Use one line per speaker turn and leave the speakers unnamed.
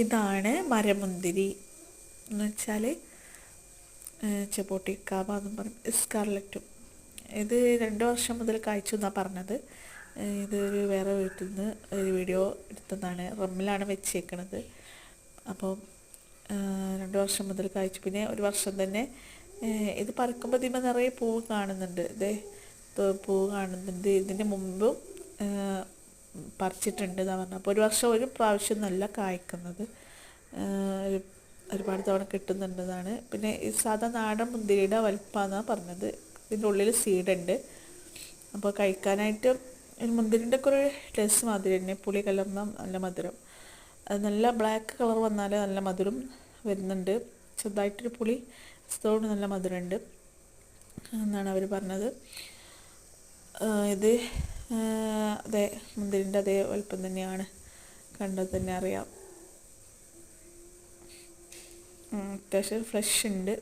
ഇതാണ് മരമുന്തിരി എന്ന് വെച്ചാൽ ചെപ്പോട്ടിക്കാബ എന്നും പറയും, സ്കാർലറ്റും. ഇത് 2 വർഷം മുതൽ കായ്ച്ചു എന്നാണ് പറഞ്ഞത്. ഇതൊരു വേറെ വീട്ടിൽ നിന്ന് ഒരു വീഡിയോ എടുത്തതാണ്, റമ്മിലാണ് വെച്ചേക്കണത്. അപ്പോൾ 2 വർഷം മുതൽ കായ്ച്ചു. പിന്നെ 1 വർഷം തന്നെ ഇത് പറിക്കുമ്പോൾ ഇതിന്മേൽ നിറയെ പൂവ് കാണുന്നുണ്ട്. ഇതേ പൂവ് കാണുന്നുണ്ട്. ഇതിൻ്റെ മുമ്പും പറിച്ചിട്ടുണ്ട് എന്നാണ് പറഞ്ഞത്. അപ്പോൾ 1 വർഷം ഒരു പ്രാവശ്യം നല്ല കായ്ക്കുന്നത്, ഒരുപാട് തവണ കിട്ടുന്നുണ്ടെന്നാണ്. പിന്നെ ഈ സാധാ നാടൻ മുന്തിരിയുടെ വലിപ്പമെന്നാണ് പറഞ്ഞത്. ഇതിൻ്റെ ഉള്ളിൽ സീഡുണ്ട്. അപ്പോൾ കഴിക്കാനായിട്ട് മുന്തിരിൻ്റെ ഒക്കെ ഒരു ടേസ്റ്റ് മാതിരി തന്നെ, പുളി കലർന്ന നല്ല മധുരം. അത് നല്ല ബ്ലാക്ക് കളർ വന്നാൽ നല്ല മധുരം വരുന്നുണ്ട്. ചെറുതായിട്ടൊരു പുളി തോട് നല്ല മധുരമുണ്ട് എന്നാണ് അവർ പറഞ്ഞത്. ഇത് അതെ മുന്തിരിൻ്റെ അതേ വലിപ്പം തന്നെയാണ്, കണ്ടത് തന്നെ അറിയാം. അത്യാവശ്യം ഫ്രഷ് ഉണ്ട്.